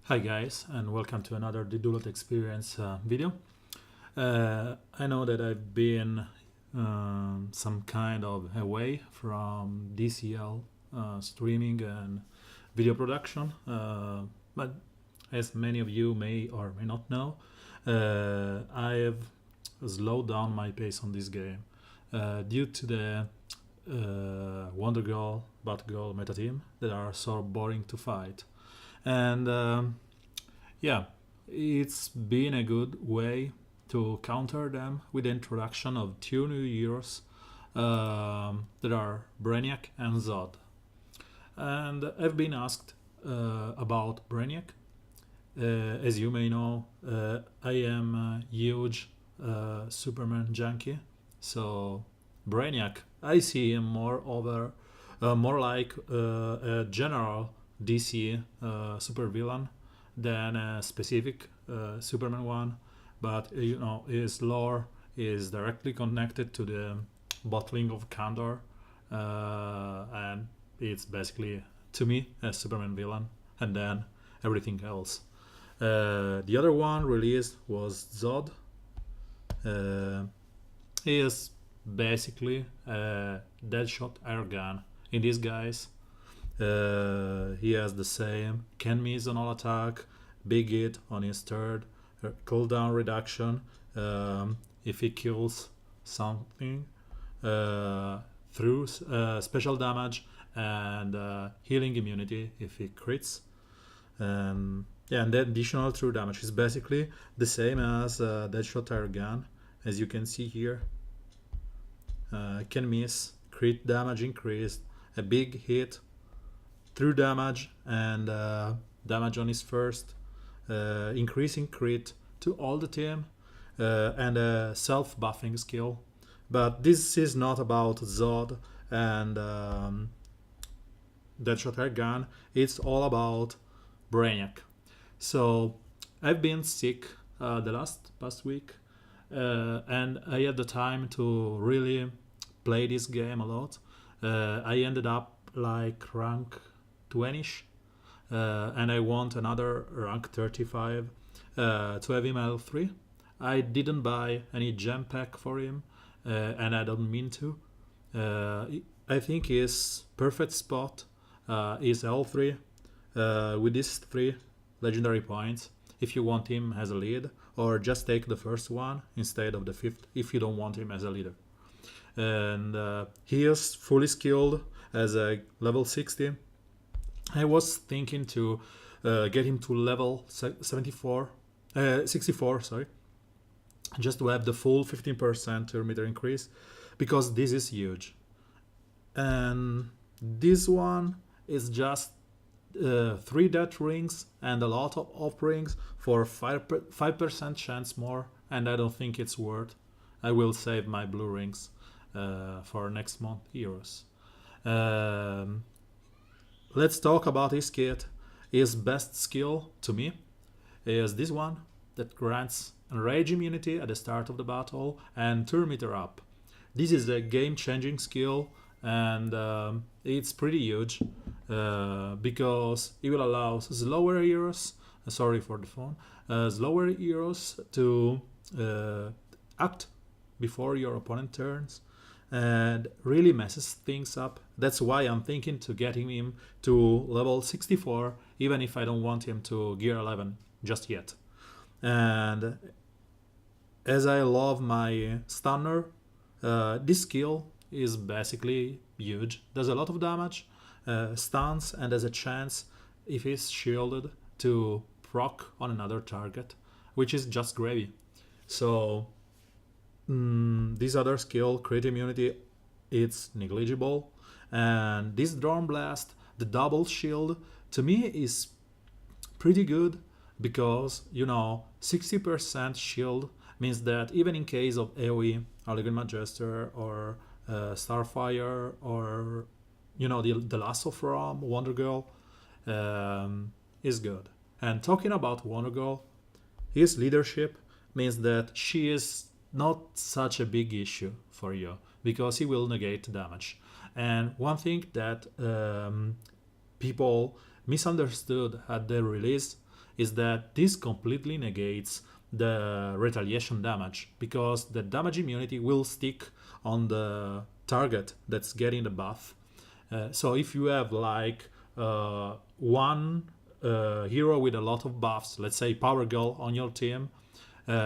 Hi guys, and welcome to another Didulot Experience video. I know that I've been some kind of away from DCL streaming and video production, but as many of you may or may not know, I have slowed down my pace on this game due to the Wonder Girl, Batgirl meta team that are so boring to fight. And yeah, it's been a good way to counter them with the introduction of two new heroes that are Brainiac and Zod. And I've been asked about Brainiac. As you may know, I am a huge Superman junkie, so Brainiac, I see him more like a general DC supervillain than a specific Superman one. But his lore is directly connected to the bottling of candor, and it's basically to me a Superman villain, and then everything else. The other one released was Zod. He is basically a Deadshot airgun in disguise. He has the same can miss on all attack, big hit on his third, cooldown reduction if he kills something, through special damage, and healing immunity if he crits. Yeah, and the additional true damage is basically the same as Deadshot Air Gun, as you can see here. Can miss, crit damage increased, a big hit, true damage, and damage on his first, increasing crit to all the team, and a self-buffing skill. But this is not about Zod and Deadshot Air Gun, it's all about Brainiac. So I've been sick the past week, and I had the time to really play this game a lot. I ended up like rank 20ish, and I want another rank 35 to have him L3. I didn't buy any gem pack for him, and I don't mean to. I think his perfect spot is L3 with these 3 legendary points if you want him as a lead, or just take the first one instead of the 5th if you don't want him as a leader. And he is fully skilled as a level 60. I was thinking to get him to level 64, sorry, just to have the full 15% turn meter increase, because this is huge. And this one is just 3 death rings and a lot of off rings for 5% chance more, and I don't think it's worth. I will save my blue rings for next month heroes. Let's talk about his kit. His best skill to me is this one that grants rage immunity at the start of the battle and turn meter up. This is a game-changing skill, and it's pretty huge because it will allow slower heroes, sorry for the phone, slower heroes to act before your opponent turns, and really messes things up. That's why I'm thinking to getting him to level 64, even if I don't want him to gear 11 just yet. And as I love my stunner, this skill is basically huge. Does a lot of damage, stuns, and has a chance, if he's shielded, to proc on another target, which is just gravy. So this other skill, crit immunity, it's negligible. And this Drone Blast, the double shield, to me is pretty good because 60% shield means that even in case of AoE, Elegant Majester, or Starfire, or the Lasso from Wonder Girl, is good. And talking about Wonder Girl, his leadership means that she is not such a big issue for you because he will negate damage. And one thing that people misunderstood at the release is that this completely negates the retaliation damage, because the damage immunity will stick on the target that's getting the buff. So if you have like one hero with a lot of buffs, let's say Power Girl on your team,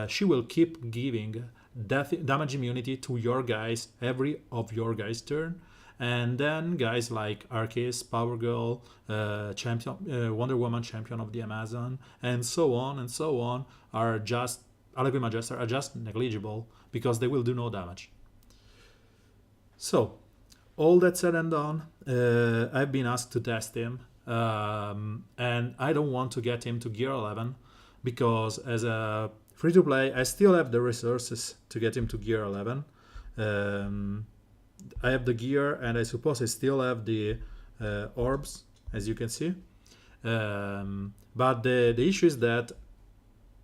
she will keep giving damage immunity to your guys every of your guys' turn. And then guys like Arceus, Power Girl, Wonder Woman, Champion of the Amazon, and so on, are just Allegory Majester are just negligible because they will do no damage. So, all that said and done, I've been asked to test him, and I don't want to get him to gear 11 because as a free-to-play, I still have the resources to get him to gear 11. I have the gear, and I suppose I still have the orbs, as you can see. But the issue is that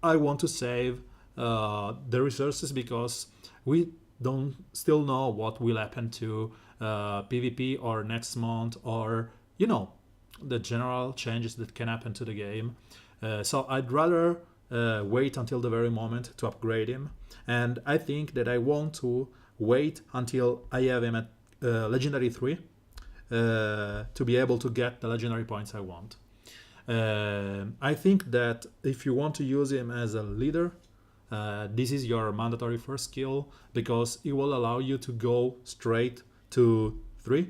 I want to save the resources because we don't still know what will happen to PvP or next month, or the general changes that can happen to the game. So I'd rather wait until the very moment to upgrade him, and I think that I want to wait until I have him at Legendary 3 to be able to get the legendary points I want. I think that if you want to use him as a leader, this is your mandatory first skill, because it will allow you to go straight to 3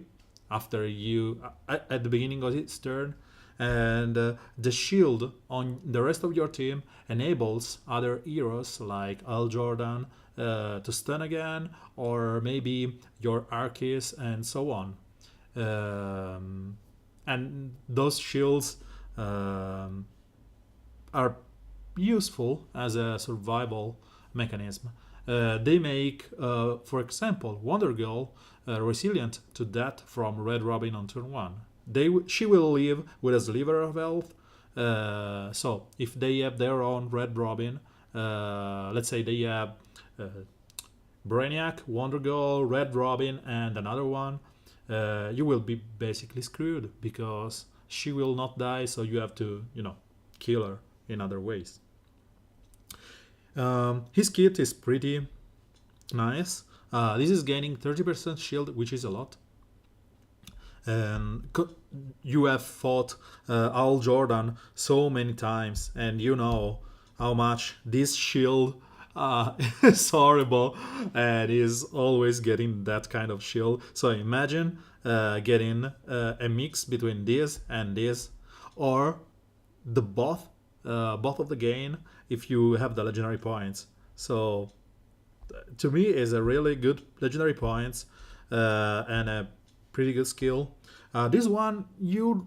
after you at the beginning of its turn, and the shield on the rest of your team enables other heroes like Al Jordan to stun again, or maybe your Arceus and so on. And those shields are useful as a survival mechanism. They make, for example, Wonder Girl resilient to death from Red Robin on turn 1. She will live with a sliver of health. So if they have their own Red Robin, let's say they have Brainiac, Wonder Girl, Red Robin, and another one, you will be basically screwed because she will not die, so you have to, kill her in other ways. His kit is pretty nice. This is gaining 30% shield, which is a lot. You have fought Al Jordan so many times, and you know how much this shield is horrible, and is always getting that kind of shield. So imagine getting a mix between this and this, or the both of the gain if you have the legendary points. So to me is a really good legendary points and a pretty good skill. This one you'd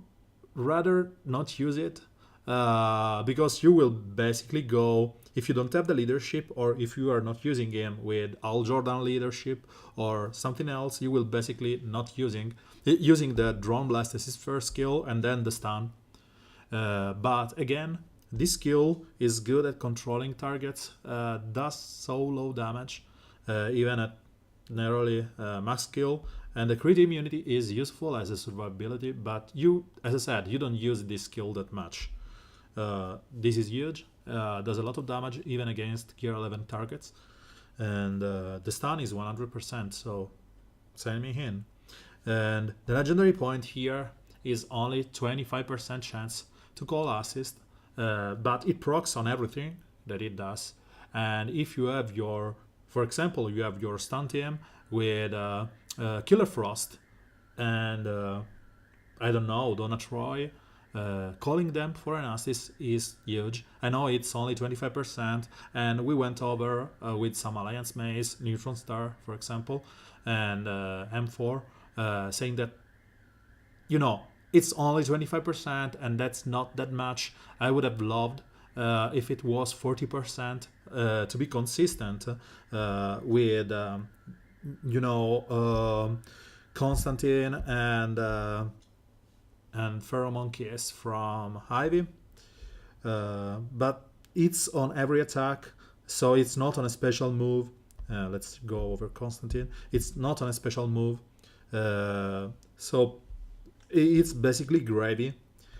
rather not use it because you will basically go, if you don't have the leadership, or if you are not using him with Al Jordan leadership or something else, you will basically not using the drone blast as his first skill and then the stun. But again, this skill is good at controlling targets, does so low damage, even at narrowly max skill, and the crit immunity is useful as a survivability, but as I said, you don't use this skill that much. This is huge, does a lot of damage even against gear 11 targets, and the stun is 100%, so send me in. And the legendary point here is only 25% chance to call assist, but it procs on everything that it does. And if you have for example, you have your stun team with Killer Frost and I don't know, Donna Troy, calling them for an assist is huge. I know it's only 25%, and we went over with some Alliance Maze, Neutron Star, for example, and M4, saying that, it's only 25%, and that's not that much. I would have loved if it was 40% to be consistent with, Constantine and Pheromone Kiss from Ivy. But it's on every attack, so it's not on a special move. Let's go over Constantine. It's not on a special move. So it's basically gravy.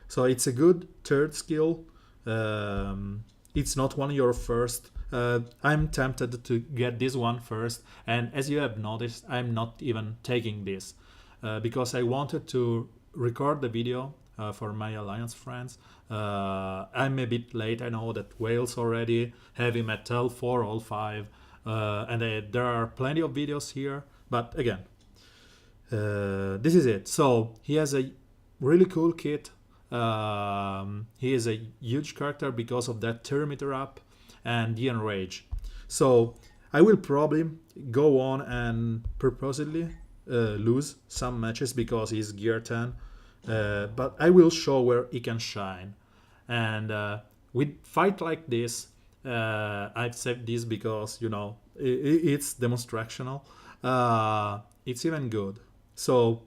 So it's a good third skill, It's not one of your first. I'm tempted to get this one first, and as you have noticed, I'm not even taking this because I wanted to record the video for my Alliance friends. I'm a bit late. I know that Wales already have him at L4, L5, and there are plenty of videos here. But again, this is it. So he has a really cool kit. He is a huge character because of that thermometer up and the enrage. So I will probably go on and purposely lose some matches because he's gear 10, but I will show where he can shine. And with fight like this, I've saved this because it's demonstrational. It's even good. So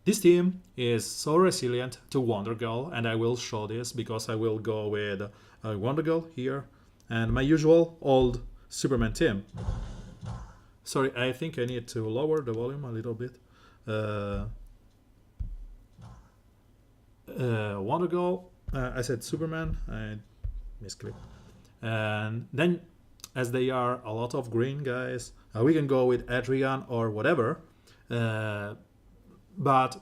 this team is so resilient to Wonder Girl, and I will show this because I will go with Wonder Girl here and my usual old Superman team. Sorry, I think I need to lower the volume a little bit. Wonder Girl, I said Superman, I misclicked. And then, as they are a lot of green guys, we can go with Adrian or whatever. But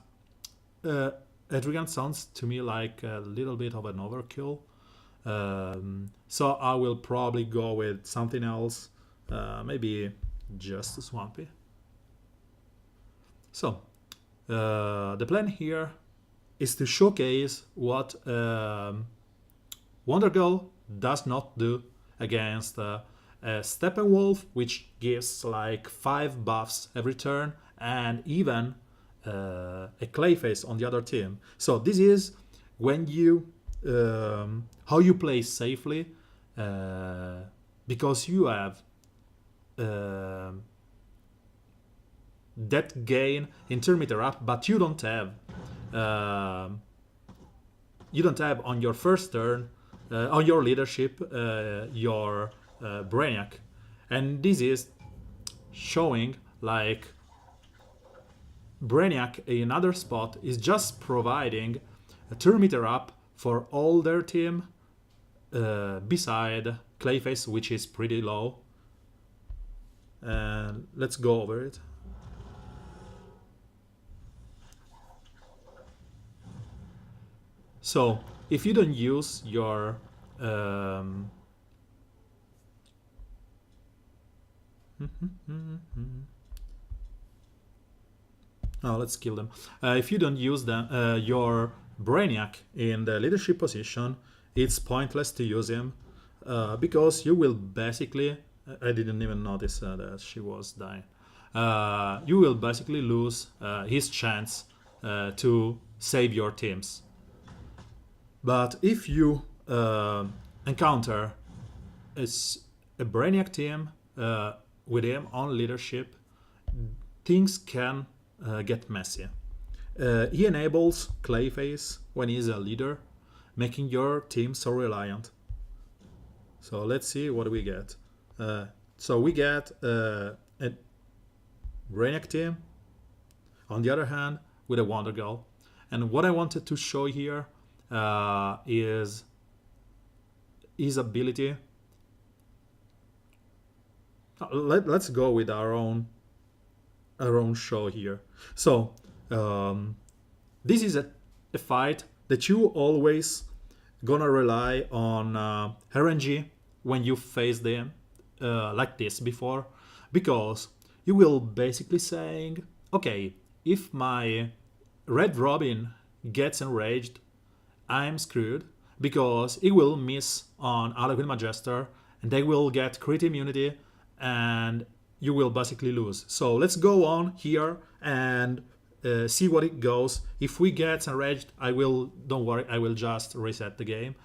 Adrian sounds to me like a little bit of an overkill. So I will probably go with something else, maybe just Swampy. So the plan here is to showcase what Wonder Girl does not do against Steppenwolf, which gives like 5 buffs every turn, and even a Clayface on the other team. So this is when you how you play safely, because you have that gain in thermometer up, but you don't have on your first turn on your leadership your Brainiac, and this is showing like Brainiac in another spot is just providing a thermometer up for all their team beside Clayface, which is pretty low. And let's go over it. So if you don't use your oh, let's kill them. If you don't use your Brainiac in the leadership position, it's pointless to use him because you will basically... I didn't even notice that she was dying. You will basically lose his chance to save your teams. But if you encounter a Brainiac team with him on leadership, things can get messy. He enables Clayface when he's a leader, making your team so reliant. So let's see what we get. So we get a Brainiac team, on the other hand, with a Wonder Girl. And what I wanted to show here is his ability. Let's go with our own show here. So this is a fight that you always gonna rely on RNG when you face them like this before, because you will basically saying, okay, if my Red Robin gets enraged, I'm screwed, because he will miss on Harlequin Magister and they will get crit immunity and you will basically lose. So let's go on here and see what it goes. If we get enraged, don't worry, I will just reset the game.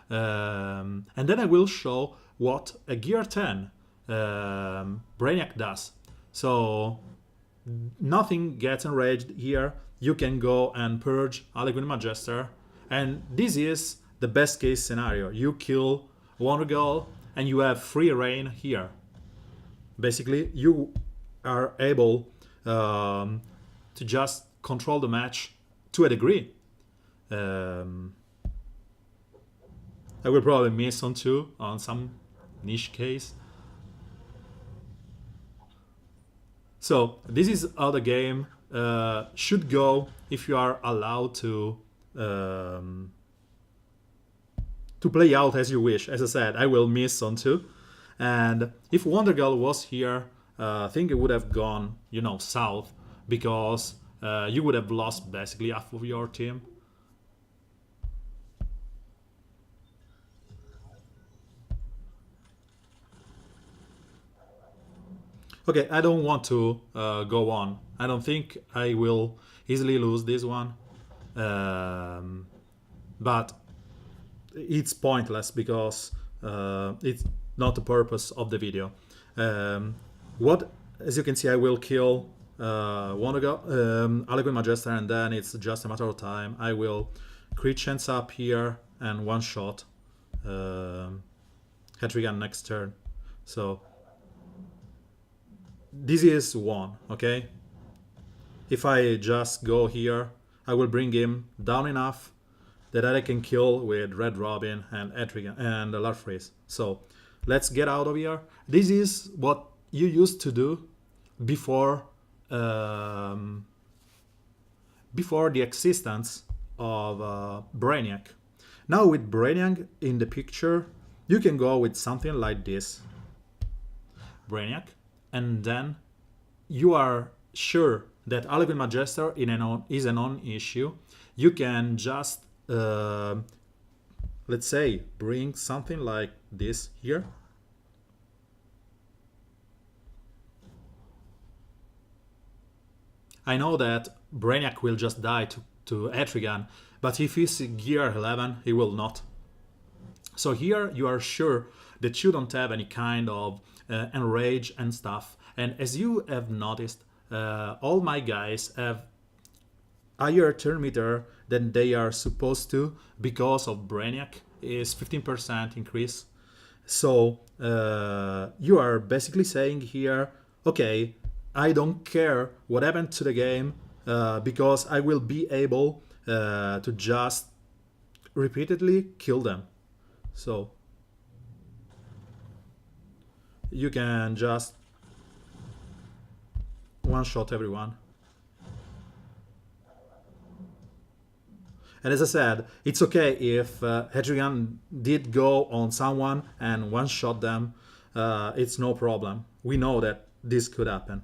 And then I will show what a Gear 10 Brainiac does. So nothing gets enraged here. You can go and purge Harlequin Magister, and this is the best case scenario. You kill Wonder Girl and you have free reign here. Basically, you are able to just control the match to a degree. I will probably miss on 2 on some niche case. So this is how the game should go if you are allowed to play out as you wish. As I said, I will miss on 2. And if Wonder Girl was here, I think it would have gone, south, because you would have lost basically half of your team. Okay, I don't want to go on. I don't think I will easily lose this one. But it's pointless because it's not the purpose of the video. As you can see, I will kill Aliquid Magister, and then it's just a matter of time. I will crit chance up here and one shot Hetrigan next turn. So this is one, okay? If I just go here, I will bring him down enough that I can kill with Red Robin and Etrigan and Larfreeze. So let's get out of here. This is what you used to do before before the existence of Brainiac. Now with Brainiac in the picture, you can go with something like this. Brainiac, and then you are sure that Aliquid Magister is a non-issue. You can just let's say bring something like this here. I know that Brainiac will just die to Etrigan, but if he's gear 11, he will not. So here you are sure that you don't have any kind of enrage and stuff. And as you have noticed, all my guys have higher turn meter than they are supposed to because of Brainiac is 15% increase. So you are basically saying here, okay, I don't care what happened to the game because I will be able to just repeatedly kill them. So you can just one-shot everyone. And as I said, it's okay if Hedrigan did go on someone and one-shot them. It's no problem. We know that this could happen.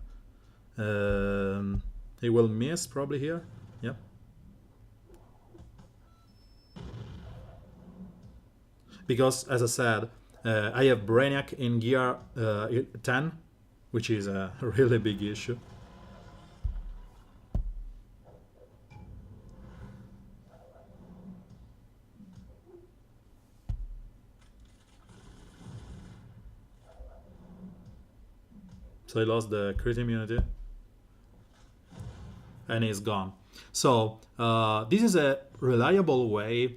He will miss probably here. Yep. Because, as I said, I have Brainiac in gear 10, which is a really big issue. So he lost the crit immunity. And he's gone. So this is a reliable way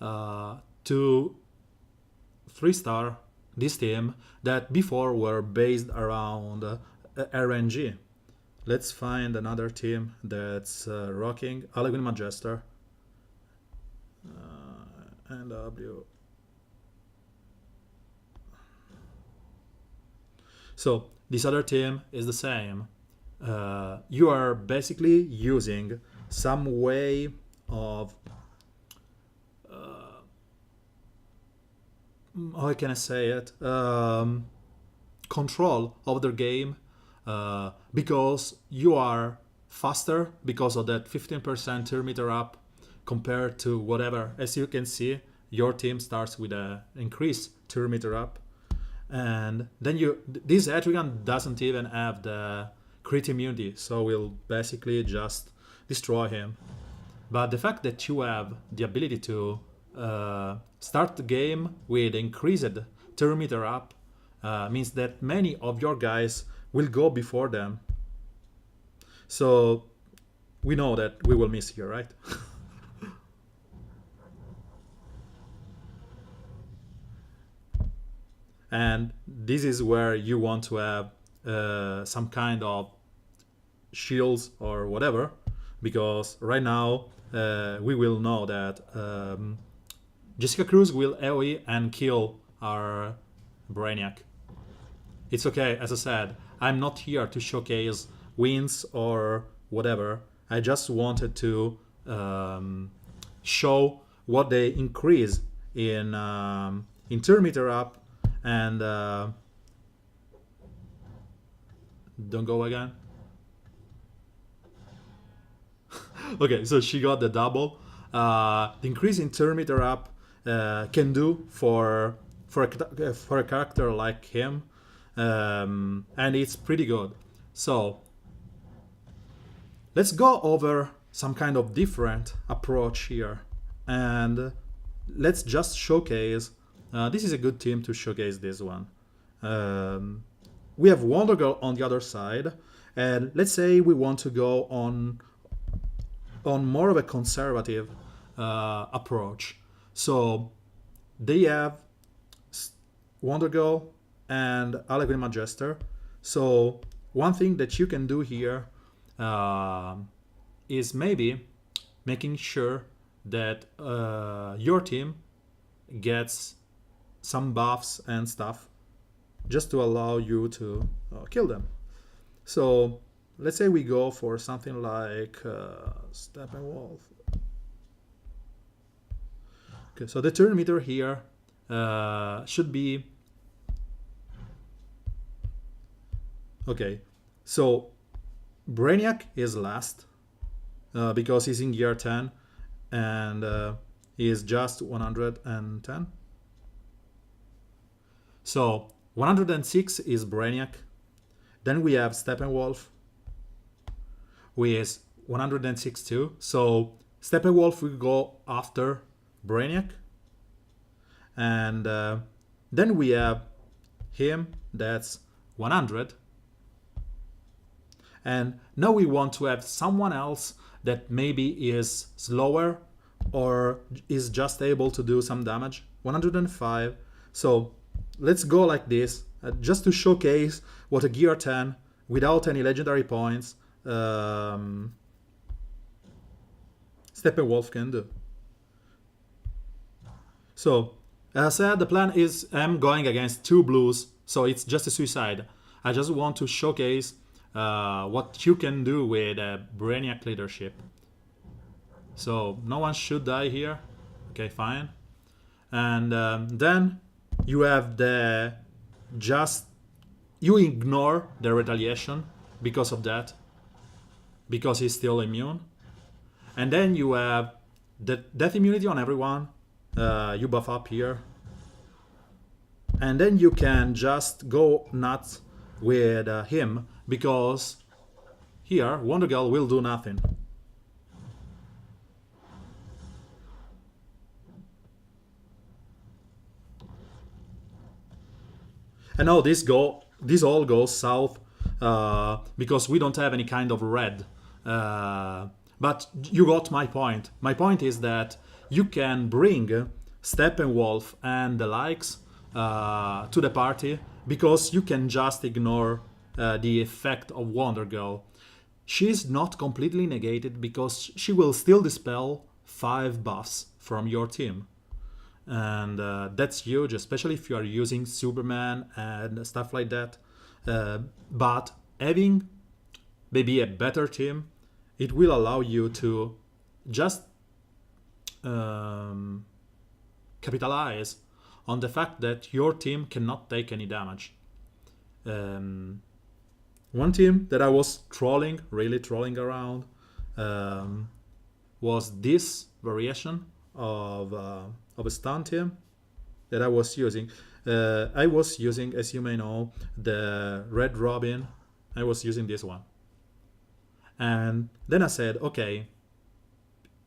to 3-star this team that before were based around RNG. Let's find another team that's rocking Aliquid Magister. NW. So this other team is the same. You are basically using some way of how can I say it, control of the game because you are faster because of that 15% turn meter up compared to whatever. As you can see, your team starts with an increased turn meter up, and then this Etrigan doesn't even have the crit immunity, so we'll basically just destroy him. But the fact that you have the ability to start the game with increased turn meter up means that many of your guys will go before them. So we know that we will miss here, right? And this is where you want to have some kind of shields or whatever, because right now we will know that Jessica Cruz will AoE and kill our Brainiac. It's okay, as I said, I'm not here to showcase wins or whatever. I just wanted to show what they increase in turn meter up and don't go again. Okay, so she got the double. The increase in turn meter up can do for a character like him, and it's pretty good. So let's go over some kind of different approach here, and let's just showcase. This is a good team to showcase this one. We have Wonder Girl on the other side, and let's say we want to go on more of a conservative approach. So they have Wonder Girl and Harlequin Majester. So one thing that you can do here is maybe making sure that your team gets some buffs and stuff just to allow you to kill them. So let's say we go for something like Steppenwolf. Okay, so the turn meter here should be okay. So Brainiac is last because he's in gear 10 and he is just 110. So 106 is Brainiac. Then we have Steppenwolf, who is 106 too. So Steppenwolf will go after Brainiac. And then we have him, that's 100. And now we want to have someone else that maybe is slower or is just able to do some damage. 105. So let's go like this, just to showcase what a gear 10 without any legendary points Steppenwolf can do. So as I said, the plan is I'm going against 2 blues, so it's just a suicide. I just want to showcase what you can do with Brainiac leadership. So no one should die here. Okay, fine. And then you have the you ignore the retaliation because of that, because he's still immune. And then you have the death immunity on everyone. You buff up here. And then you can just go nuts with him, because here Wonder Girl will do nothing. And now this all goes south because we don't have any kind of red. But you got my point. My point is that you can bring Steppenwolf and the likes to the party, because you can just ignore the effect of Wonder Girl. She's not completely negated because she will still dispel 5 buffs from your team. And that's huge, especially if you are using Superman and stuff like that. But having maybe a better team, it will allow you to just capitalize on the fact that your team cannot take any damage. One team that I was really trolling around, was this variation of a stun team that I was using. I was using, as you may know, the Red Robin. I was using this one. And then I said, okay,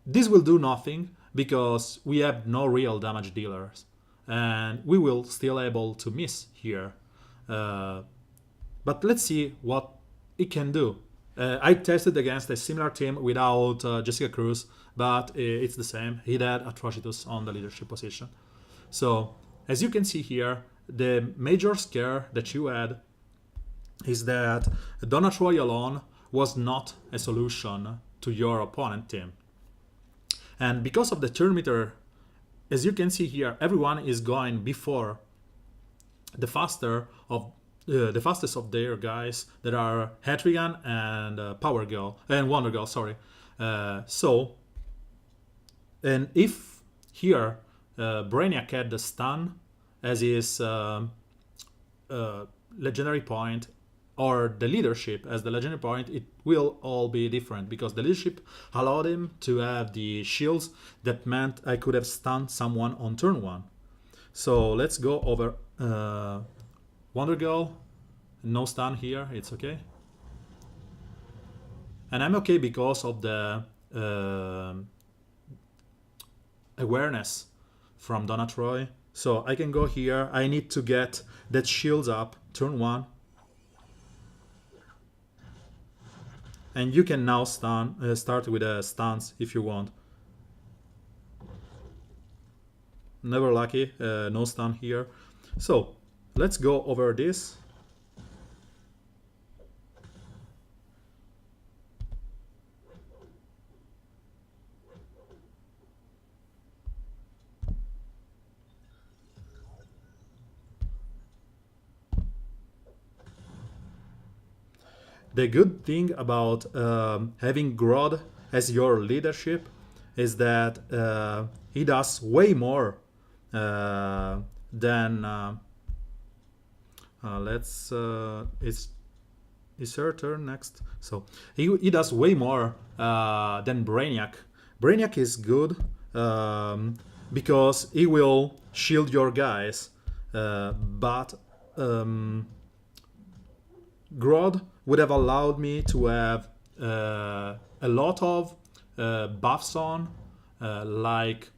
this will do nothing because we have no real damage dealers. And we will still able to miss here. But let's see what it can do. I tested against a similar team without Jessica Cruz, but it's the same. He had Atrocitus on the leadership position. So, as you can see here, the major scare that you had is that Donna Troy alone was not a solution to your opponent team. And because of the turn meter as you can see here, everyone is going before the fastest of their guys that are Hatrigan and Power Girl and Wonder Girl. Sorry. So, and if here Brainiac had the stun as his legendary point, or the leadership as the legendary point, it will all be different, because the leadership allowed him to have the shields that meant I could have stunned someone on turn 1. So let's go over Wonder Girl. No stun here, it's okay. And I'm okay because of the awareness from Donna Troy. So I can go here. I need to get that shields up turn 1. And you can now start with a stance if you want. Never lucky, no stun here. So let's go over this. The good thing about having Grodd as your leadership is that he does way more than it's her turn next. So he does way more than Brainiac. Brainiac is good because he will shield your guys, but Grodd would have allowed me to have a lot of buffs on, like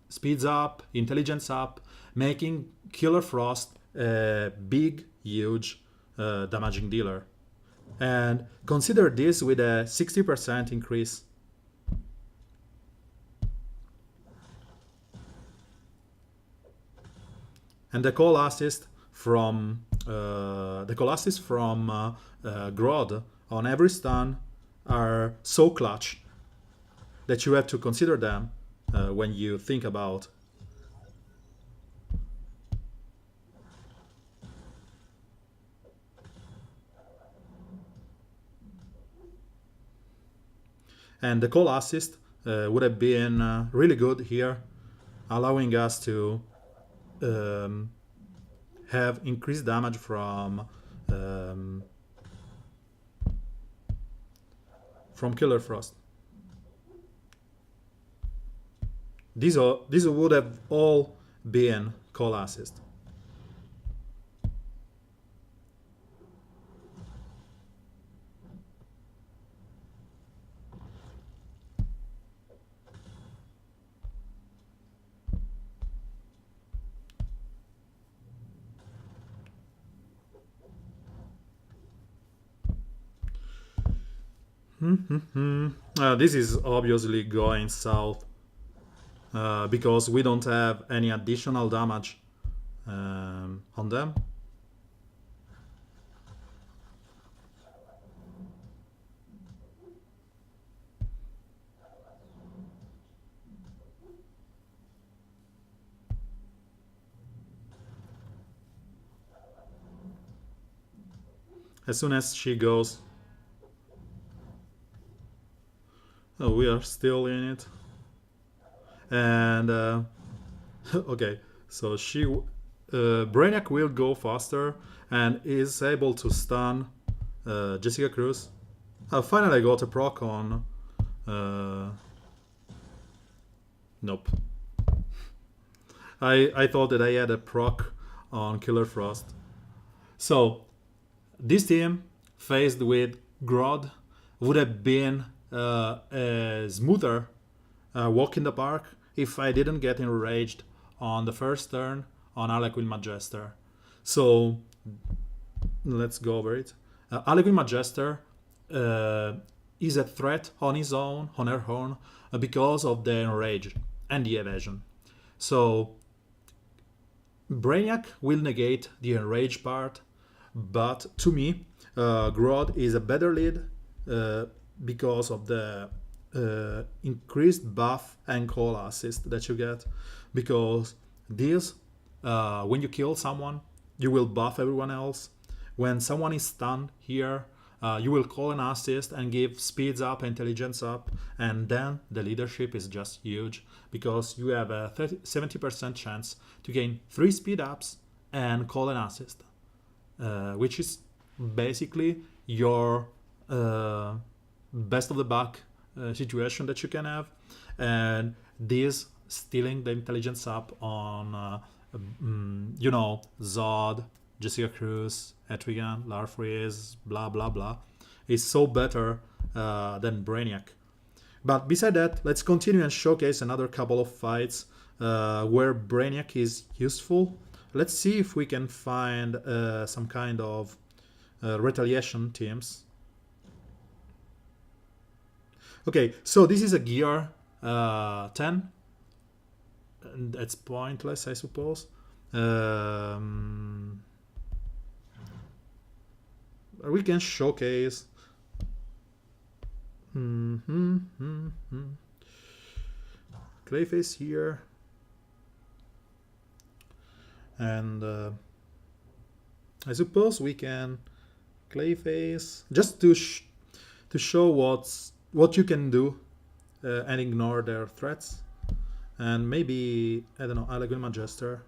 speeds up, intelligence up, making Killer Frost a big, huge damaging dealer. And consider this with a 60% increase. And the call assist from Grodd on every stun are so clutch that you have to consider them when you think about. And the call assist would have been really good here, allowing us to have increased damage from Killer Frost. These would have all been call assist. This is obviously going south because we don't have any additional damage on them. As soon as she goes, oh, we are still in it. And okay, so Brainiac will go faster and is able to stun Jessica Cruz. Finally I got a proc on nope. I thought that I had a proc on Killer Frost. So this team faced with Grodd would have been a smoother walk in the park if I didn't get enraged on the first turn on Harlequin Majester. So let's go over it. Harlequin Majester is a threat on his own, on her own, because of the enrage and the evasion. So Brainiac will negate the enrage part, but to me, Grodd is a better lead because of the increased buff and call assist that you get, because this, when you kill someone, you will buff everyone else. When someone is stunned here, you will call an assist and give speeds up, intelligence up, and then the leadership is just huge, because you have a 70% chance to gain 3 speed ups and call an assist, which is basically your best of the buck situation that you can have. And this stealing the intelligence up on Zod, Jessica Cruz, Etrigan, Larfreeze, blah blah blah, is so better than Brainiac. But beside that, let's continue and showcase another couple of fights where Brainiac is useful. Let's see if we can find some kind of retaliation teams. Okay, so this is a gear 10. And that's pointless, I suppose. We can showcase. Clayface here. And I suppose we can Clayface just to show what you can do and ignore their threats. And maybe, I don't know, Alagulma Jester.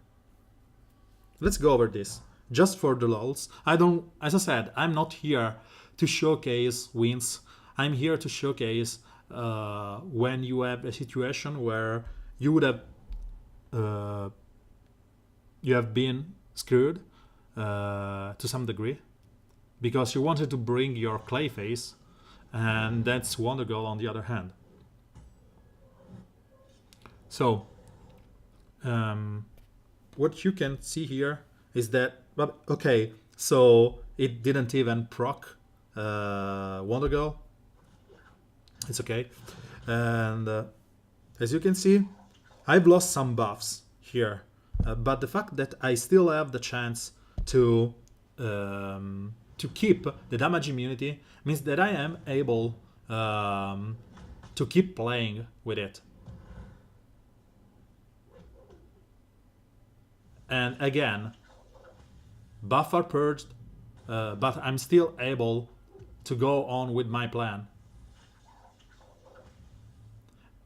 Let's go over this just for the lulz. As I said, I'm not here to showcase wins. I'm here to showcase when you have a situation where you would have you have been screwed to some degree, because you wanted to bring your Clayface, and that's Wonder Girl on the other hand. So what you can see here is that, okay, so it didn't even proc Wonder Girl. It's okay. And as you can see, I've lost some buffs here, but the fact that I still have the chance to keep the damage immunity means that I am able to keep playing with it. And again, buff are purged, but I'm still able to go on with my plan.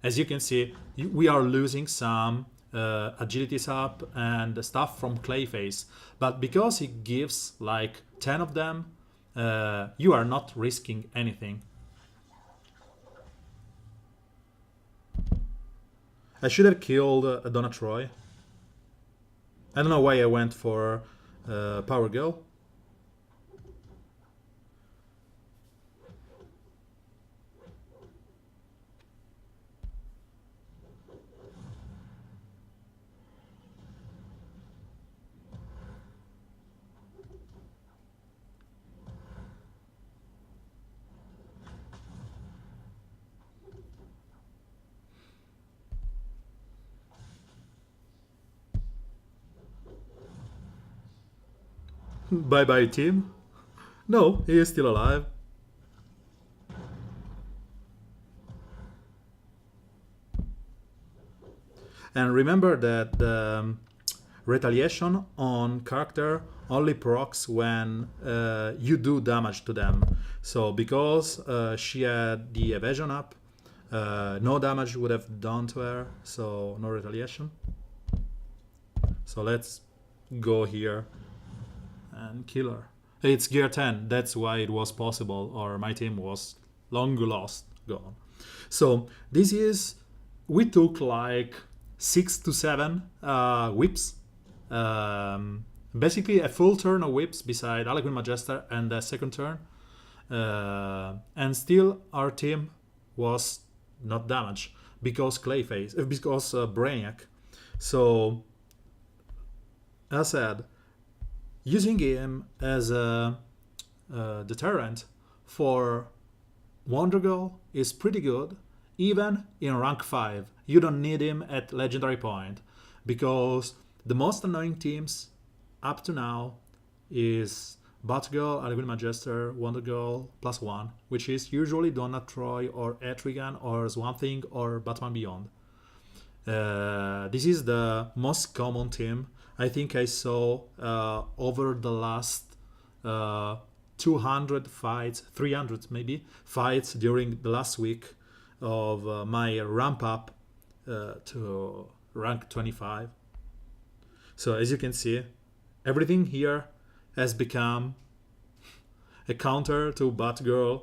As you can see, we are losing some agilities up and stuff from Clayface, but because he gives like 10 of them, you are not risking anything. I should have killed Donna Troy. I don't know why I went for Power Girl. Bye bye, team. No, he is still alive. And remember that the retaliation on character only procs when you do damage to them. So because she had the evasion up, no damage would have done to her, so no retaliation. So let's go here and kill her. It's gear 10, that's why it was possible, or my team was long lost, gone. So this is, we took like 6 to 7 whips, basically a full turn of whips beside Alagrin Majester and the second turn, and still our team was not damaged because because Brainiac. So as I said, using him as a deterrent for Wonder Girl is pretty good, even in rank 5. You don't need him at legendary point, because the most annoying teams up to now is Batgirl, Argument Majester, Wonder Girl +1, which is usually Donna Troy or Etrigan or Swamp Thing or Batman Beyond. This is the most common team I think I saw over the last 200 fights, 300 maybe, fights during the last week of my ramp up to rank 25. So as you can see, everything here has become a counter to Batgirl,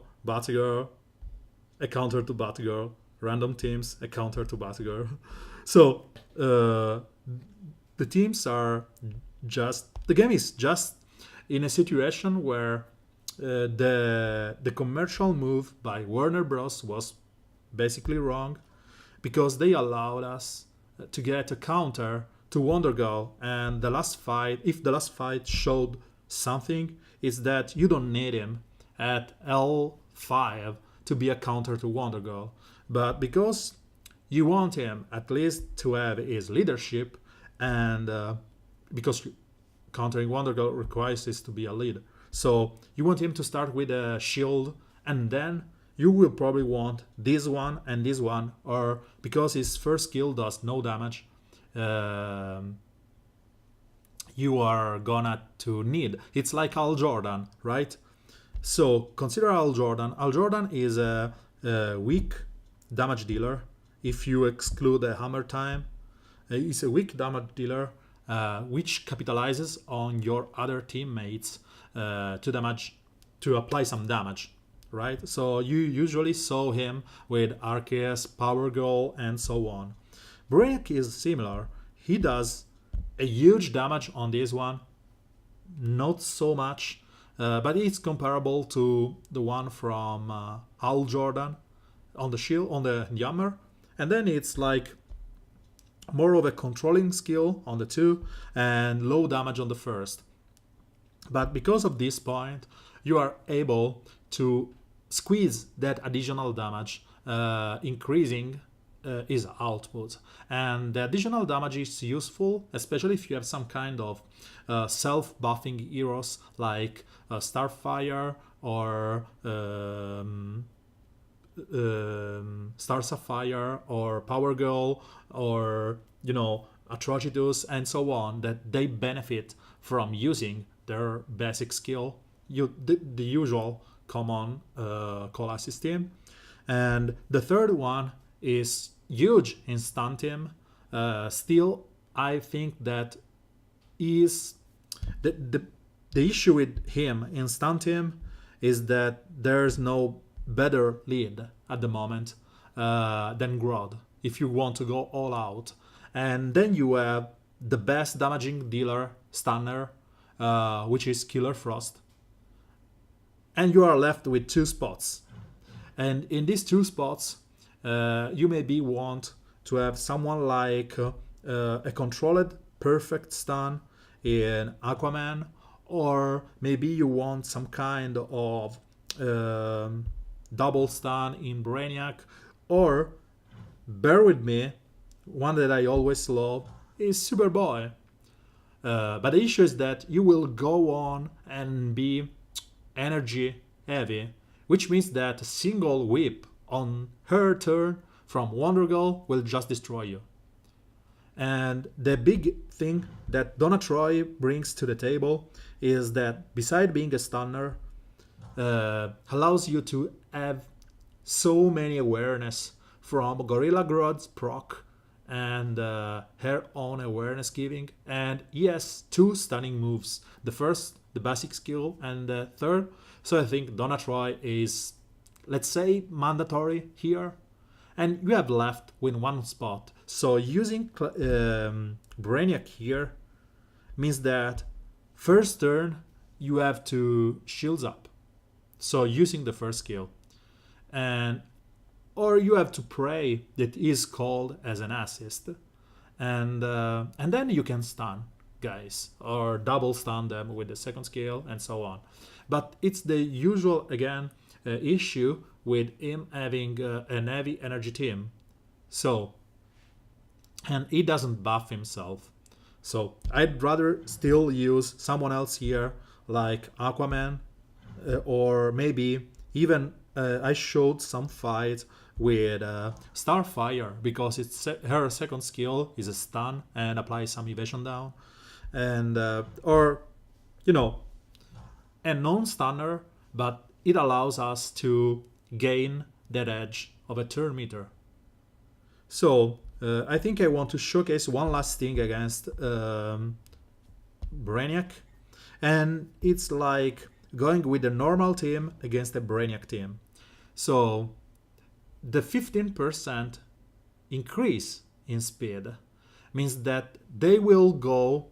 a counter to Batgirl, random teams, a counter to Batgirl. So the teams are the game is just in a situation where the commercial move by Warner Bros. Was basically wrong, because they allowed us to get a counter to Wonder Girl, and the last fight, if the last fight showed something, is that you don't need him at L5 to be a counter to Wonder Girl, but because you want him at least to have his leadership, and because countering Wonder Girl requires this to be a lead, so you want him to start with a shield, and then you will probably want this one and this one, or because his first skill does no damage, you are gonna to need. It's like Al Jordan, right? So consider Al Jordan. Al Jordan is a weak damage dealer. If you exclude the hammer time, he's a weak damage dealer, which capitalizes on your other teammates to apply some damage, right? So you usually saw him with Arceus, Power Girl, and so on. Brainiac is similar. He does a huge damage on this one, not so much, but it's comparable to the one from Al Jordan on the shield, on the hammer, and then it's like more of a controlling skill on the two and low damage on the first. But because of this point, you are able to squeeze that additional damage, increasing his output. And the additional damage is useful, especially if you have some kind of self-buffing heroes like Starfire or Star Sapphire or Power Girl or Atrocitus and so on, that they benefit from using their basic skill, the usual common call assist team. And the third one is huge in stun team. Still, I think that is the issue with him in stun team is that there's no better lead at the moment than Grodd if you want to go all out. And then you have the best damaging dealer stunner, which is Killer Frost, and you are left with two spots. And in these two spots, you maybe want to have someone like a controlled perfect stun in Aquaman, or maybe you want some kind of double stun in Brainiac, or bear with me, one that I always love is Superboy. But the issue is that you will go on and be energy heavy, which means that a single whip on her turn from Wonder Girl will just destroy you. And the big thing that Donna Troy brings to the table is that beside being a stunner, allows you to have so many awareness from Gorilla Grodd's proc and her own awareness giving. And he has two stunning moves. The first, the basic skill, and the third. So I think Donna Troy is, let's say, mandatory here. And you have left with one spot. So using Brainiac here means that first turn you have to shields up. So using the first skill. Or you have to pray that is called as an assist. And then you can stun guys or double stun them with the second skill and so on. But it's the usual, again, issue with him having a heavy energy team. So, and he doesn't buff himself. So I'd rather still use someone else here, like Aquaman, or maybe even I showed some fight with Starfire because her second skill is a stun and apply some evasion down, and or you know a non-stunner, but it allows us to gain that edge of a turn meter. So I think I want to showcase one last thing against Brainiac, and it's like going with a normal team against a Brainiac team. So the 15% increase in speed means that they will go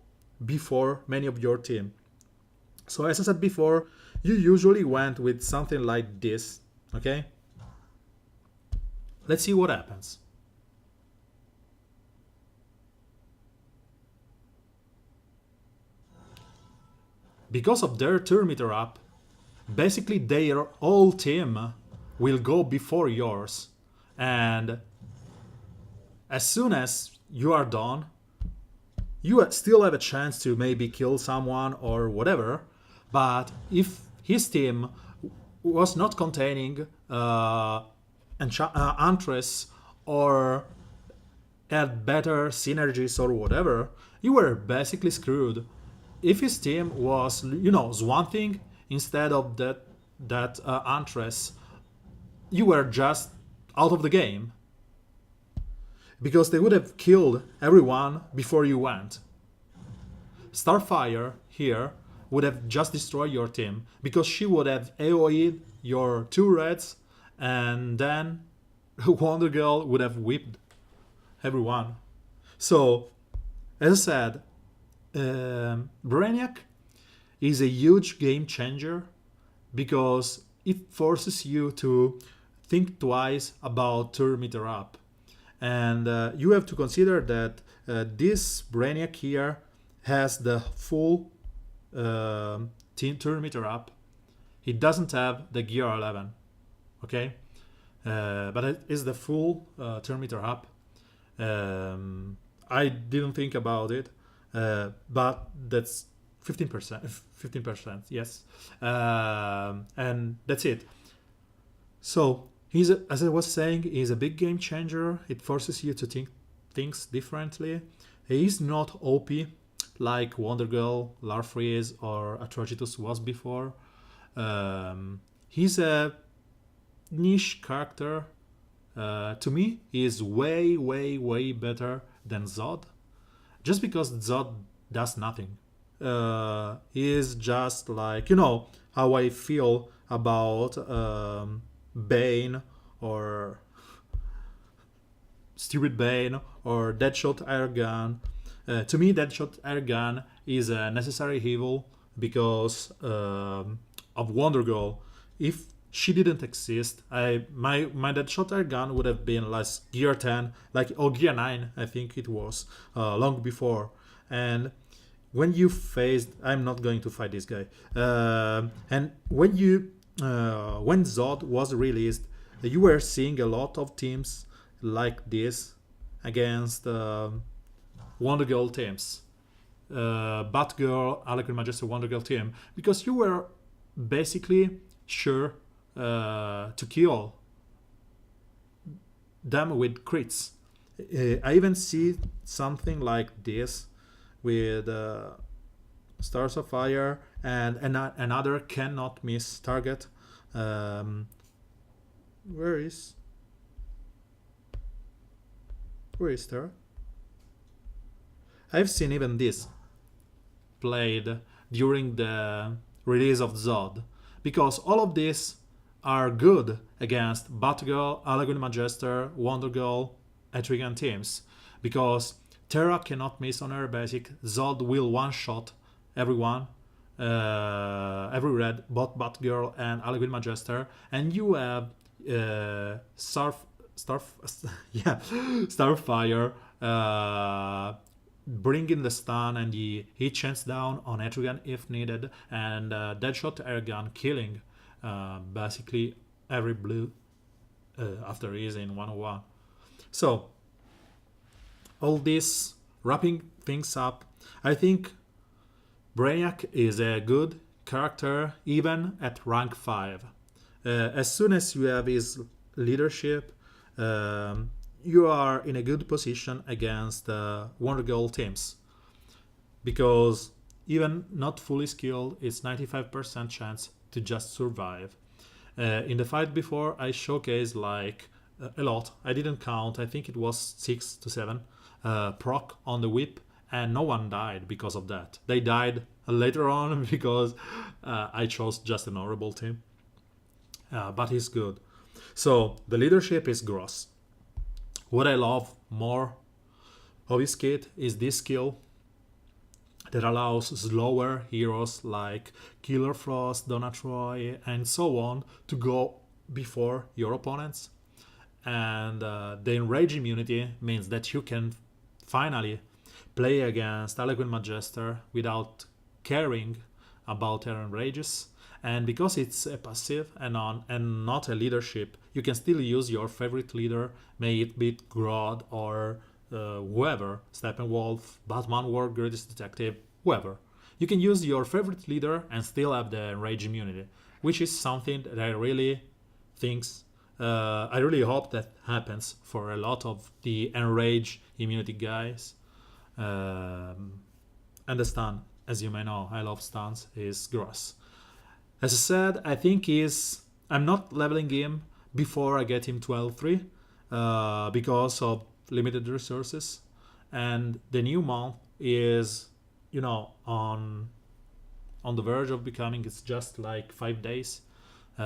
before many of your team. So as I said before, you usually went with something like this, okay? Let's see what happens. Because of their turn meter up, basically their whole team will go before yours. And as soon as you are done, you still have a chance to maybe kill someone or whatever. But if his team was not containing Huntress or had better synergies or whatever, you were basically screwed. If his team was, Swamping instead of that Huntress, you were just out of the game because they would have killed everyone before you went. Starfire here would have just destroyed your team because she would have AoE'd your two reds, and then Wonder Girl would have whipped everyone. So, as I said, Brainiac is a huge game changer because it forces you to think twice about turn meter up. And you have to consider that this Brainiac here has the full turn meter up. It doesn't have the gear 11, okay? But it is the full turn meter up. I didn't think about it, but that's 15%, yes. And that's it. So, as I was saying, he's a big game changer. It forces you to think things differently. He's not OP like Wonder Girl, Larfreeze, or Atrocitus was before. He's a niche character. To me, he is way, way, way better than Zod. Just because Zod does nothing. He is just like, how I feel about Bane or Stupid Bane or Deadshot Airgun. To me, Deadshot Airgun is a necessary evil because of Wonder Girl. If she didn't exist, my Deadshot Airgun would have been like Gear 10, Gear 9, I think it was, long before. And when you faced, I'm not going to fight this guy. And when Zod was released, you were seeing a lot of teams like this against Wonder Girl teams, Batgirl, Harley Majestic Wonder Girl team, because you were basically sure to kill them with crits. I even see something like this with Stars of Fire and another cannot miss target. Where is there? I've seen even this played during the release of Zod, because all of these are good against Batgirl, Alagoon Magister, Wonder Girl, Etrigan teams, because Terra cannot miss on her basic. Zod will one-shot everyone, every red, both Batgirl and Alagoon Magister, and you have Starfire bringing the stun and the hit chance down on Etrigan if needed, and Deadshot Airgun killing basically every blue after he is in 101. So, all this wrapping things up, I think Brainiac is a good character even at rank 5. As soon as you have his leadership, you are in a good position against Wonder Girl teams. Because even not fully skilled, it's 95% chance to just survive. In the fight before, I showcased like a lot. I didn't count. I think it was 6 to 7 proc on the whip, and no one died because of that. They died later on because I chose just an honorable team. But he's good. So the leadership is gross. What I love more of his kit is this skill that allows slower heroes like Killer Frost, Donna Troy, and so on to go before your opponents. And the enrage immunity means that you can finally play against Harlequin Magister without caring about her enrages. And because it's a passive and not a leadership, you can still use your favorite leader, may it be Grodd or whoever, Steppenwolf, Batman War, Greatest Detective, whoever. You can use your favorite leader and still have the enrage immunity, which is something that I really hope that happens for a lot of the enrage immunity guys. And the stun, as you may know, I love stuns, is gross. As I said, I think I'm not leveling him before I get him to L3 because of limited resources. And the new month is, on the verge of becoming, it's just like 5 days.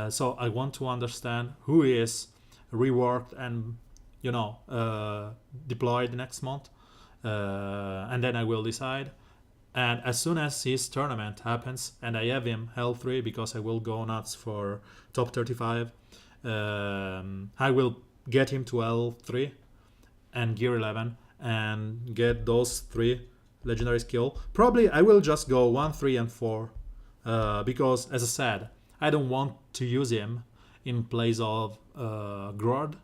So I want to understand who is reworked and, deployed next month. And then I will decide. And as soon as his tournament happens and I have him L3 because I will go nuts for top 35, I will get him to L3 and gear 11 and get those 3 legendary skill. Probably I will just go 1, 3, and 4 because, as I said, I don't want to use him in place of Grodd.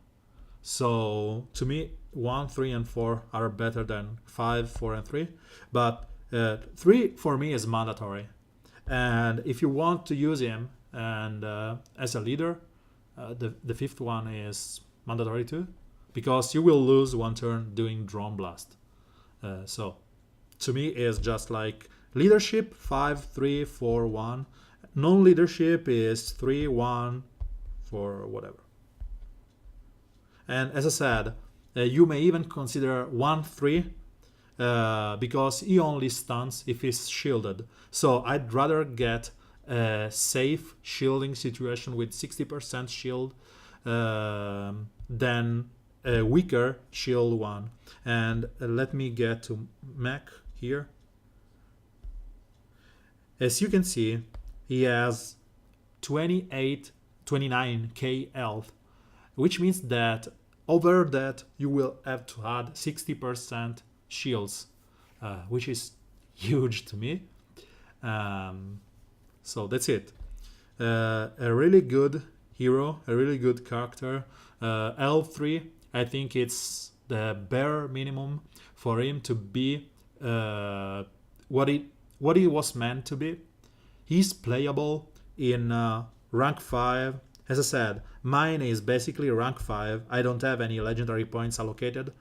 So to me, 1, 3, and 4 are better than 5, 4, and 3. But 3 for me is mandatory. And if you want to use him and as a leader, the 5th one is mandatory too, because you will lose 1 turn doing Drone Blast. So to me is just like leadership 5, 3, 4, 1. Non-leadership is 3, 1, 4, whatever. And as I said, you may even consider 1, 3 because he only stuns if he's shielded. So I'd rather get a safe shielding situation with 60% shield than a weaker shield one. And let me get to mech here. As you can see, he has 29k health, which means that over that you will have to add 60% shields, which is huge to me. So that's it. A really good hero, a really good character. L3, I think it's the bare minimum for him to be what he was meant to be. He's playable in rank 5. As I said, mine is basically rank 5. I don't have any legendary points allocated.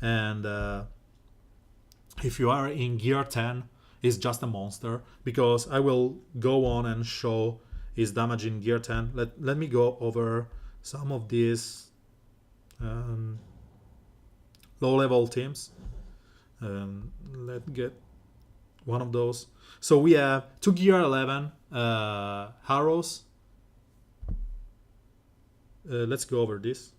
And if you are in gear 10, he's just a monster. Because I will go on and show his damage in gear 10. Let me go over some of these low-level teams. Let's get one of those. So we have 2 gear 11 arrows. Let's go over this.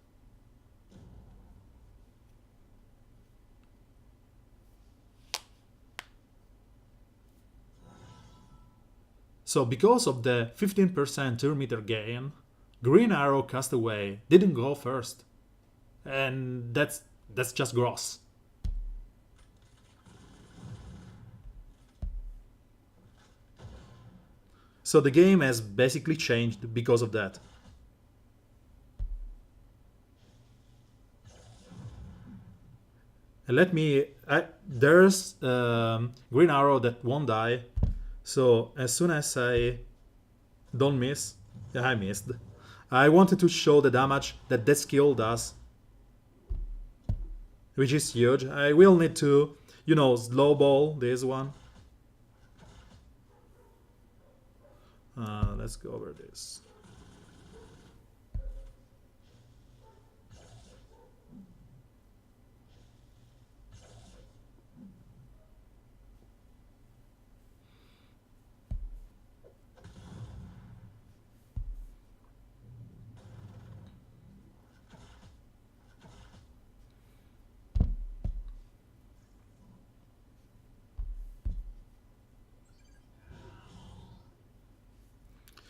So because of the 15% turn meter gain, Green Arrow Castaway didn't go first. And that's just gross. So the game has basically changed because of that. There's Green Arrow that won't die. So as soon as I Don't miss. Yeah, I missed. I wanted to show the damage that that skill does, which is huge. I will need to, slow ball this one. Let's go over this.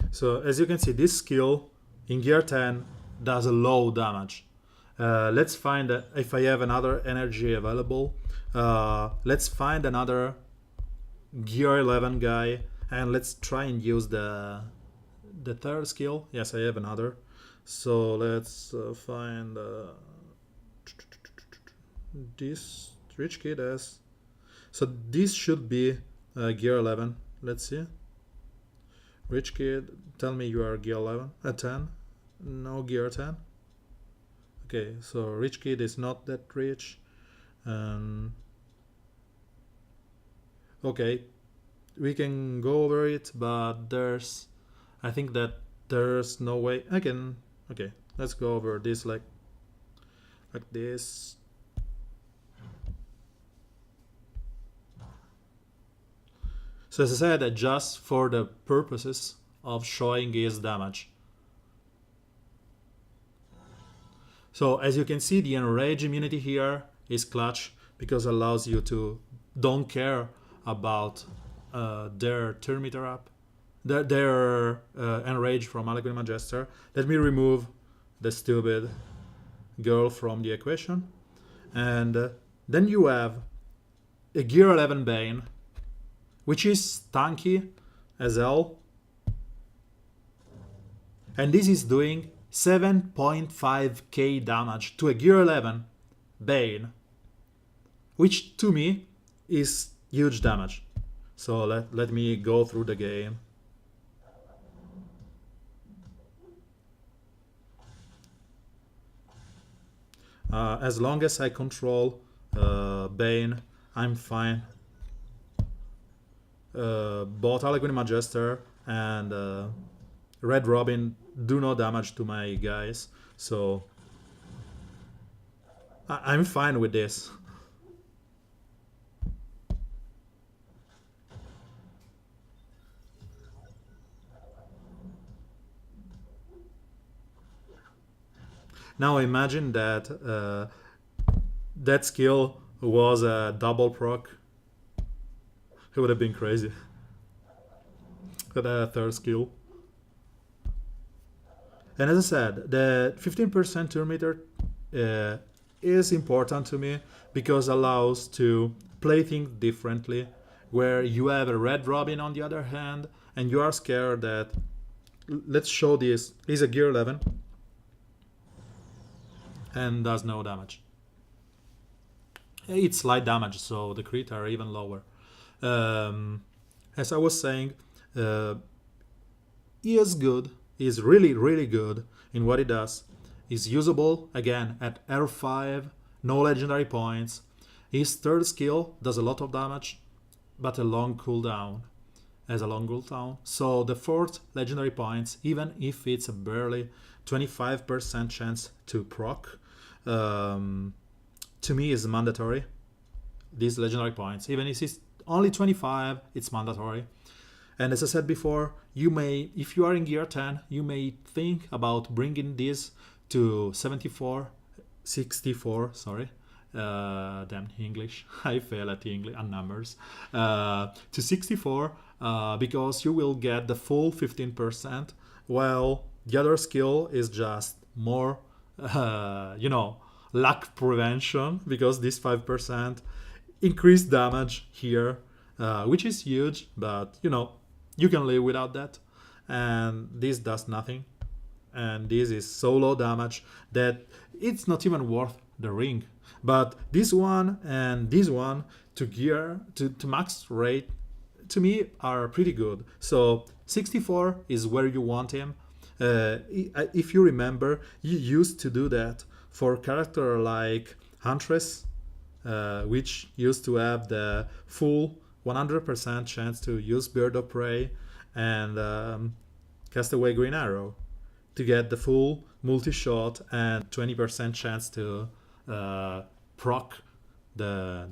So as you can see, this skill in gear 10 does a low damage. Let's find if I have another energy available. Let's find another gear 11 guy, and let's try and use the third skill. Yes, I have another. So let's find this rich kid as. So this should be gear 11. Let's see. Rich kid, tell me you are gear 11. 10? No, gear 10. Okay, so rich kid is not that rich. Okay, we can go over it, but I think that there's no way I can. Okay, let's go over this like this. So as I said, just for the purposes of showing his damage. So as you can see, the enrage immunity here is clutch because it allows you to don't care about their turn meter up, their enrage from Harlequin Magister. Let me remove the stupid girl from the equation. And then you have a gear 11 Bane, which is tanky as hell. And this is doing 7.5k damage to a gear 11 Bane, which to me is huge damage. So let me go through the game. As long as I control Bane, I'm fine. Both Harlequin Magister and Red Robin do no damage to my guys, so I'm fine with this. Now imagine that that skill was a double proc. It would have been crazy. The third skill. And as I said, the 15% turn meter is important to me because it allows to play things differently. Where you have a Red Robin on the other hand, and you are scared that. Let's show this. He's a gear 11 and does no damage. It's light damage, so the crit are even lower. As I was saying, he is good. He's really, really good in what he does. He's usable, again, at R5, no legendary points. His third skill does a lot of damage, but a long cooldown. Has a long cooldown. So the fourth legendary points, even if it's a barely 25% chance to proc, to me is mandatory. These legendary points, even if it's only 25, it's mandatory. And as I said before, you may, if you are in gear 10, you may think about bringing this to 64, sorry. Damn English. I fail at English and numbers. To 64 because you will get the full 15%, while the other skill is just more, luck prevention, because this 5% increased damage here, which is huge, but you can live without that. And this does nothing. And this is so low damage that it's not even worth the ring. But this one and this one to max rate to me are pretty good. So 64 is where you want him. If you remember, you used to do that for a character like Huntress, which used to have the full 100% chance to use Bird of Prey and Castaway Green Arrow to get the full multi-shot and 20% chance to proc the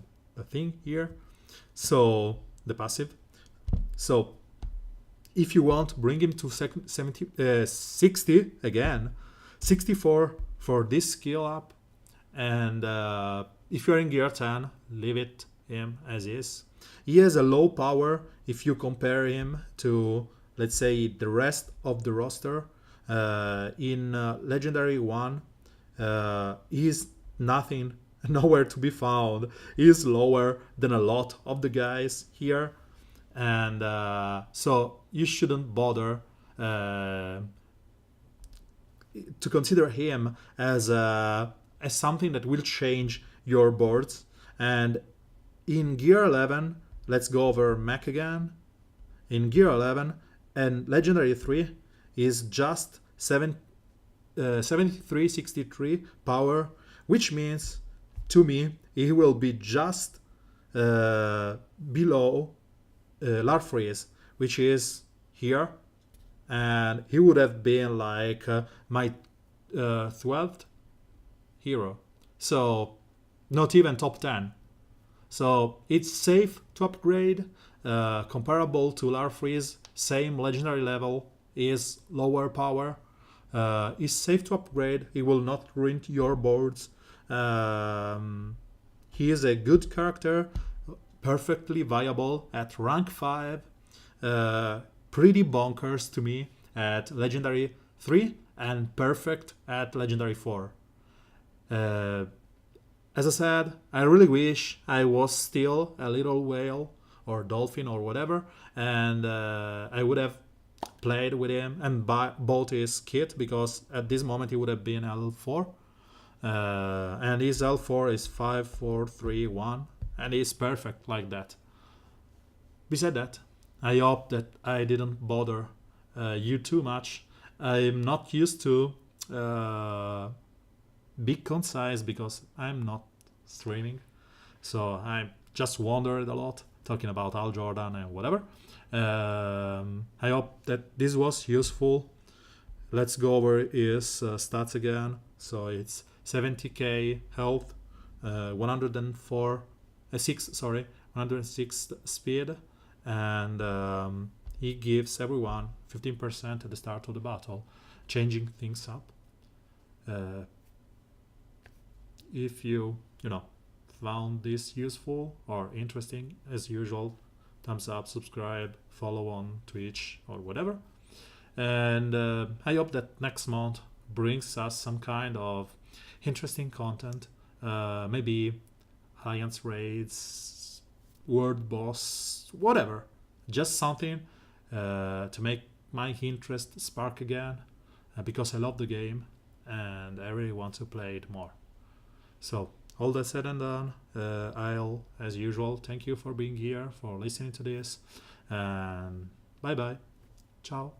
thing here. So the passive. So if you want, bring him to 60 again, 64 for this skill up, and if you're in gear 10, leave it him as is. He has a low power if you compare him to, let's say, the rest of the roster. In Legendary 1, he's nothing, nowhere to be found. He's lower than a lot of the guys here, and so you shouldn't bother to consider him as something that will change your boards. And in Gear 11, let's go over Mech again. In Gear 11 and Legendary 3 is just 7363 power, which means to me he will be just below Larfreeze, which is here, and he would have been like my 12th hero, so not even top 10. So it's safe to upgrade, comparable to Larfreeze, same legendary level, is lower power, is safe to upgrade, he will not ruin your boards. He is a good character, perfectly viable at rank 5, pretty bonkers to me at Legendary 3, and perfect at Legendary 4. As I said, I really wish I was still a little whale or dolphin or whatever, and I would have played with him and bought his kit, because at this moment he would have been L4. And his L4 is 5, 4, 3, 1, and he's perfect like that. Besides that, I hope that I didn't bother you too much. I'm not used to be concise because I'm not streaming, so I just wandered a lot talking about Al Jordan and whatever. I hope that this was useful. Let's go over his stats again. So it's 70k health, 106 speed, and he gives everyone 15% at the start of the battle, changing things up. If you found this useful or interesting, as usual, thumbs up, subscribe, follow on Twitch or whatever. And I hope that next month brings us some kind of interesting content, maybe alliance raids, world boss, whatever, just something to make my interest spark again, because I love the game and I really want to play it more. So all that said and done, I'll, as usual, thank you for being here, for listening to this, and bye bye, ciao.